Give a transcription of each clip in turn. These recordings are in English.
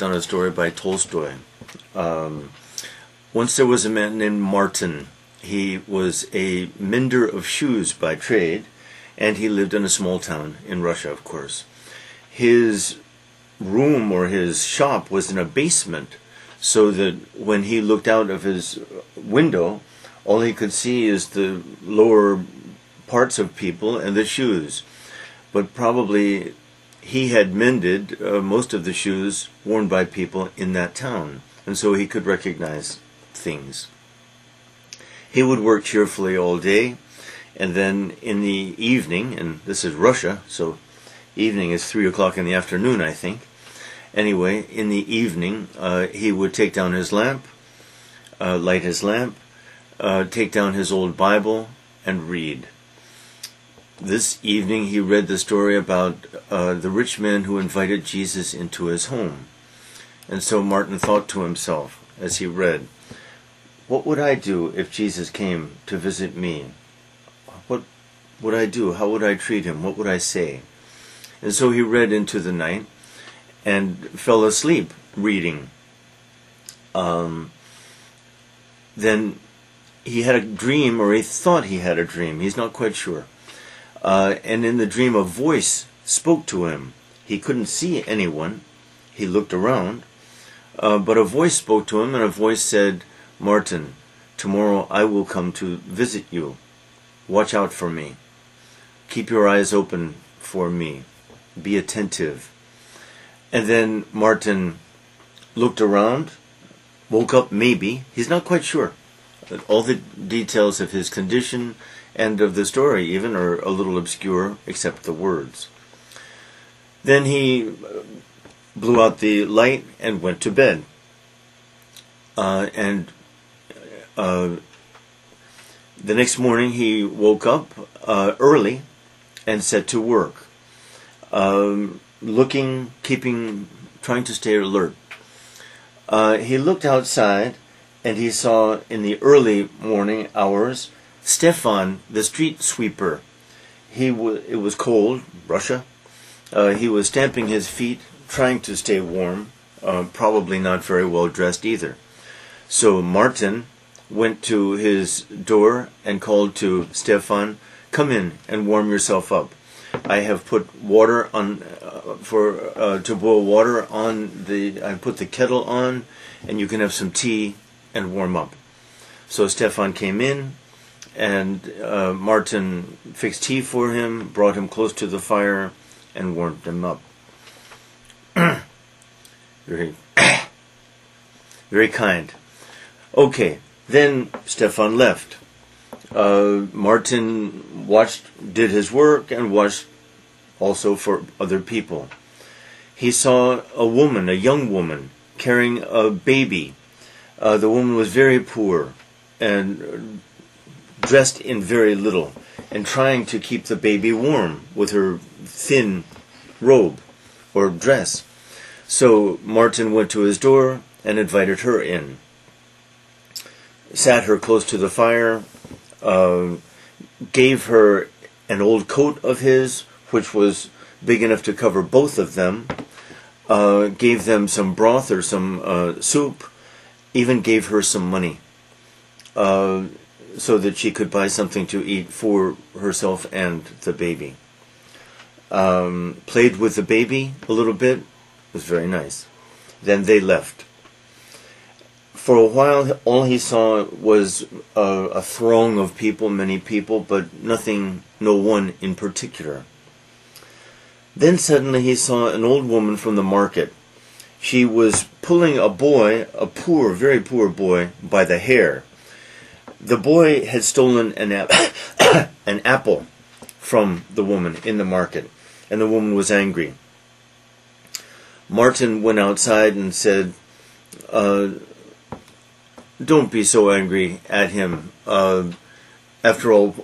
based on a story by Tolstoy. Once there was a man named Martin. He was a mender of shoes by trade, and he lived in a small town in Russia, of course. His room or his shop was in a basement, so that when he looked out of his window, all he could see is the lower parts of people and the shoes. But probably he had mended most of the shoes worn by people in that town, and so he could recognize things. He would work cheerfully all day, and then in the evening, and this is Russia, so evening is 3 o'clock in the afternoon, I think. Anyway, in the evening, he would take down his lamp, light his lamp, take down his old Bible, and read. This evening he read the story about the rich man who invited Jesus into his home. And so Martin thought to himself as he read, what would I do if Jesus came to visit me? What would I do? How would I treat him? What would I say? And so he read into the night and fell asleep reading. Then he had a dream, or he thought he had a dream. He's not quite sure. And in the dream, a voice spoke to him. He couldn't see anyone. He looked around. But a voice spoke to him, and a voice said, Martin, tomorrow I will come to visit you. Watch out for me. Keep your eyes open for me. Be attentive. And then Martin looked around, woke up maybe. He's not quite sure. All the details of his condition and of the story even are a little obscure, except the words. Then he blew out the light and went to bed. The next morning he woke up early and set to work, trying to stay alert. He looked outside, and he saw in the early morning hours Stefan, the street sweeper. It was cold, Russia. He was stamping his feet, trying to stay warm, probably not very well dressed either. So Martin went to his door and called to Stefan, come in and warm yourself up. I have put water on to boil water on I put the kettle on, and you can have some tea and warm up. So Stefan came in, and Martin fixed tea for him, brought him close to the fire, and warmed him up. Very, very kind. Okay, then Stefan left. Martin did his work, and watched also for other people. He saw a young woman, carrying a baby. The woman was very poor and dressed in very little, and trying to keep the baby warm with her thin robe or dress. So Martin went to his door and invited her in. Sat her close to the fire, gave her an old coat of his, which was big enough to cover both of them, gave them some broth or some soup, even gave her some money, so that she could buy something to eat for herself and the baby. Played with the baby a little bit. It was very nice. Then they left. For a while, all he saw was a throng of people, many people, but no one in particular. Then suddenly he saw an old woman from the market. She was pulling a boy, very poor boy, by the hair. The boy had stolen an apple from the woman in the market, and the woman was angry. Martin went outside and said, don't be so angry at him. After all,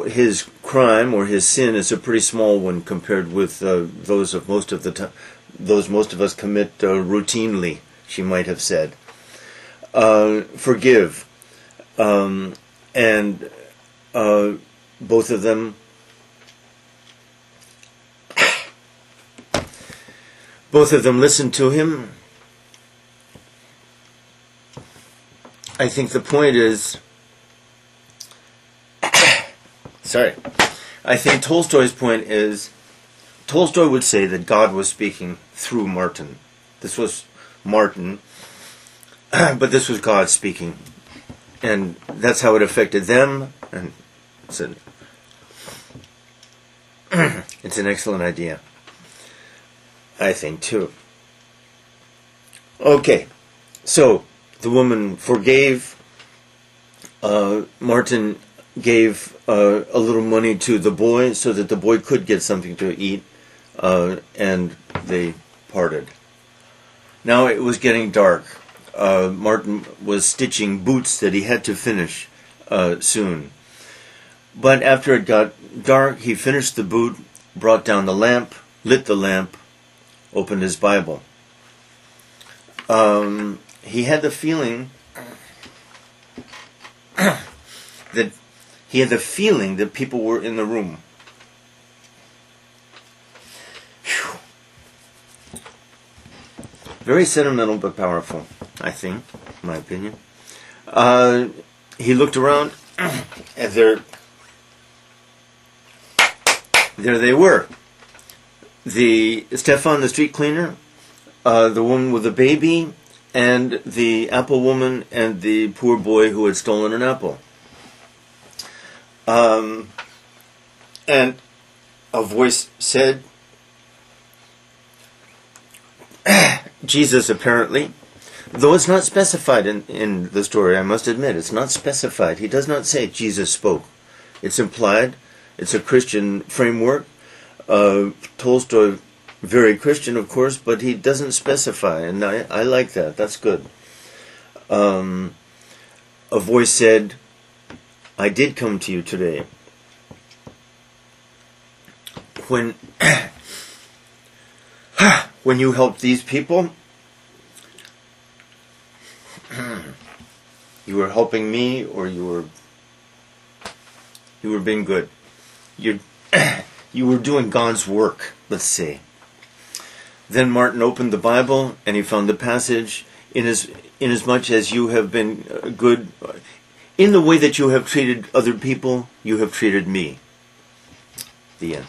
his crime or his sin is a pretty small one compared with those most of us commit routinely, she might have said. Forgive. And both of them listened to him, I think the point is, sorry, I think Tolstoy's point is, Tolstoy would say that God was speaking through Martin. This was Martin, but this was God speaking. And that's how it affected them, and it's an excellent idea, I think, too. Okay, so the woman forgave. Martin gave a little money to the boy so that the boy could get something to eat, and they parted. Now it was getting dark. Martin was stitching boots that he had to finish soon. But after it got dark, he finished the boot, brought down the lamp, lit the lamp, opened his Bible. He had the feeling that people were in the room. Whew. Very sentimental but powerful, I think, in my opinion. He looked around, and there they were. Stefan, the street cleaner, the woman with the baby, and the apple woman, and the poor boy who had stolen an apple. And a voice said, Jesus apparently, though it's not specified in the story, I must admit, it's not specified. He does not say Jesus spoke. It's implied. It's a Christian framework. Tolstoy, very Christian, of course, but he doesn't specify, and I like that. That's good. A voice said, I did come to you today. When you helped these people, you were helping me, or you were being good. You were doing God's work, let's say. Then Martin opened the Bible, and he found the passage, inasmuch as you have been good, in the way that you have treated other people, you have treated me. The end.